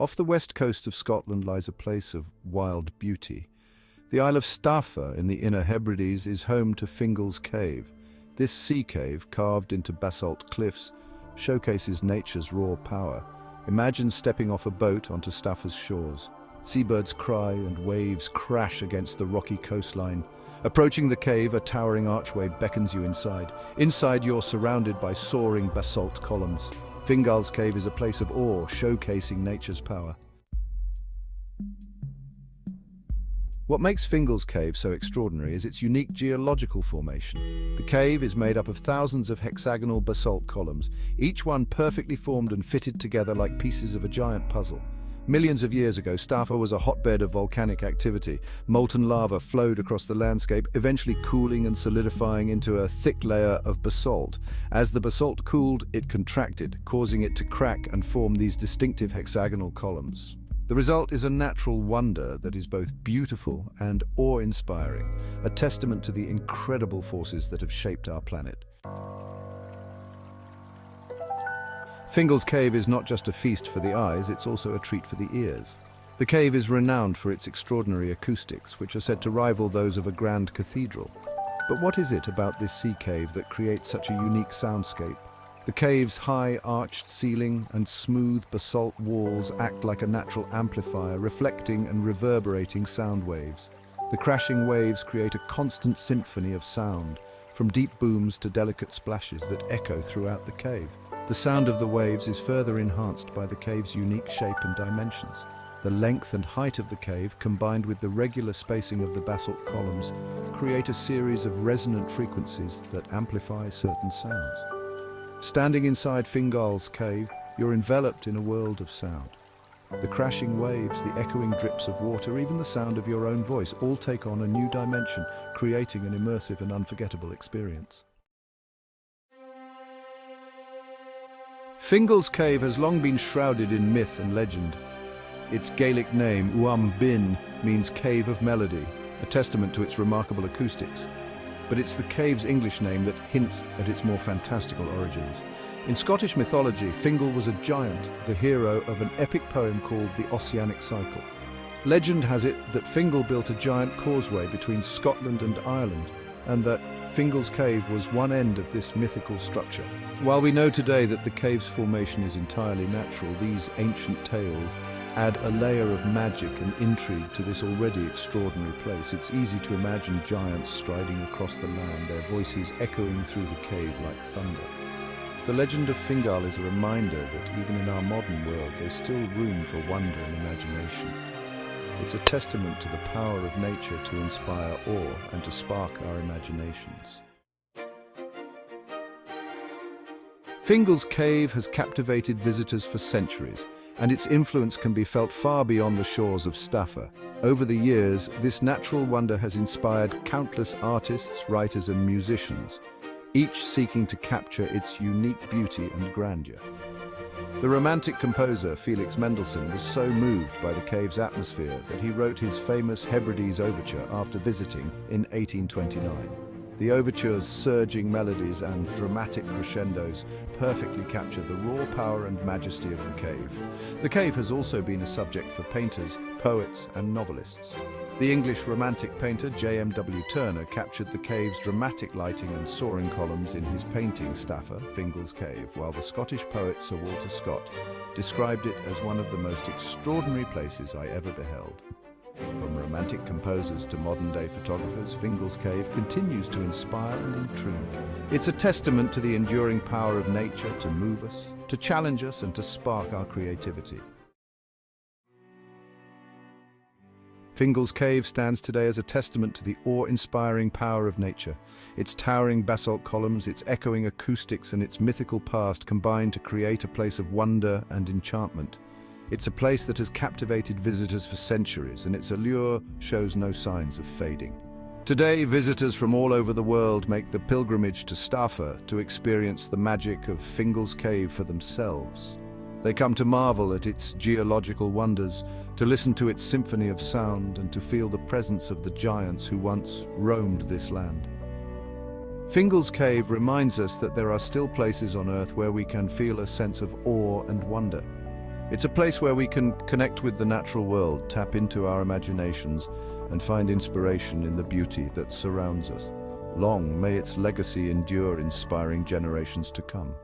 Off the west coast of Scotland lies a place of wild beauty. The Isle of Staffa in the Inner Hebrides is home to Fingal's Cave. This sea cave, carved into basalt cliffs, showcases nature's raw power. Imagine stepping off a boat onto Staffa's shores. Seabirds cry and waves crash against the rocky coastline. Approaching the cave, a towering archway beckons you inside. Inside, you're surrounded by soaring basalt columns. Fingal's Cave is a place of awe, showcasing nature's power. What makes Fingal's Cave so extraordinary is its unique geological formation. The cave is made up of thousands of hexagonal basalt columns, each one perfectly formed and fitted together like pieces of a giant puzzle. Millions of years ago, Staffa was a hotbed of volcanic activity. Molten lava flowed across the landscape, eventually cooling and solidifying into a thick layer of basalt. As the basalt cooled, it contracted, causing it to crack and form these distinctive hexagonal columns. The result is a natural wonder that is both beautiful and awe-inspiring, a testament to the incredible forces that have shaped our planet. Fingal's Cave is not just a feast for the eyes, it's also a treat for the ears. The cave is renowned for its extraordinary acoustics, which are said to rival those of a grand cathedral. But what is it about this sea cave that creates such a unique soundscape? The cave's high arched ceiling and smooth basalt walls act like a natural amplifier, reflecting and reverberating sound waves. The crashing waves create a constant symphony of sound, from deep booms to delicate splashes that echo throughout the cave. The sound of the waves is further enhanced by the cave's unique shape and dimensions. The length and height of the cave, combined with the regular spacing of the basalt columns, create a series of resonant frequencies that amplify certain sounds. Standing inside Fingal's Cave, you're enveloped in a world of sound. The crashing waves, the echoing drips of water, even the sound of your own voice, all take on a new dimension, creating an immersive and unforgettable experience. Fingal's Cave has long been shrouded in myth and legend. Its Gaelic name, Uamh-Binn, means Cave of Melody, a testament to its remarkable acoustics. But it's the cave's English name that hints at its more fantastical origins. In Scottish mythology, Fingal was a giant, the hero of an epic poem called the Ossianic Cycle. Legend has it that Fingal built a giant causeway between Scotland and Ireland, and that Fingal's Cave was one end of this mythical structure. While we know today that the cave's formation is entirely natural, these ancient tales add a layer of magic and intrigue to this already extraordinary place. It's easy to imagine giants striding across the land, their voices echoing through the cave like thunder. The legend of Fingal is a reminder that even in our modern world, there's still room for wonder and imagination. It's a testament to the power of nature to inspire awe and to spark our imaginations. Fingal's Cave has captivated visitors for centuries, and its influence can be felt far beyond the shores of Staffa. Over the years, this natural wonder has inspired countless artists, writers, and musicians, each seeking to capture its unique beauty and grandeur. The Romantic composer Felix Mendelssohn was so moved by the cave's atmosphere that he wrote his famous Hebrides Overture after visiting in 1829. The overture's surging melodies and dramatic crescendos perfectly capture the raw power and majesty of the cave. The cave has also been a subject for painters, poets, and novelists. The English Romantic painter J.M.W. captured the cave's dramatic lighting and soaring columns in his painting Staffa, Fingal's Cave, while the Scottish poet Sir Walter Scott described it as one of the most extraordinary places I ever beheld. From Romantic composers to modern-day photographers, Fingal's Cave continues to inspire and intrigue. It's a testament to the enduring power of nature to move us, to challenge us, and to spark our creativity. Fingal's Cave stands today as a testament to the awe-inspiring power of nature. Its towering basalt columns, its echoing acoustics, and its mythical past combine to create a place of wonder and enchantment. It's a place that has captivated visitors for centuries, and its allure shows no signs of fading. Today, visitors from all over the world make the pilgrimage to Staffa to experience the magic of Fingal's Cave for themselves. They come to marvel at its geological wonders, to listen to its symphony of sound, and to feel the presence of the giants who once roamed this land. Fingal's Cave reminds us that there are still places on Earth where we can feel a sense of awe and wonder. It's a place where we can connect with the natural world, tap into our imaginations, and find inspiration in the beauty that surrounds us. Long may its legacy endure, inspiring generations to come.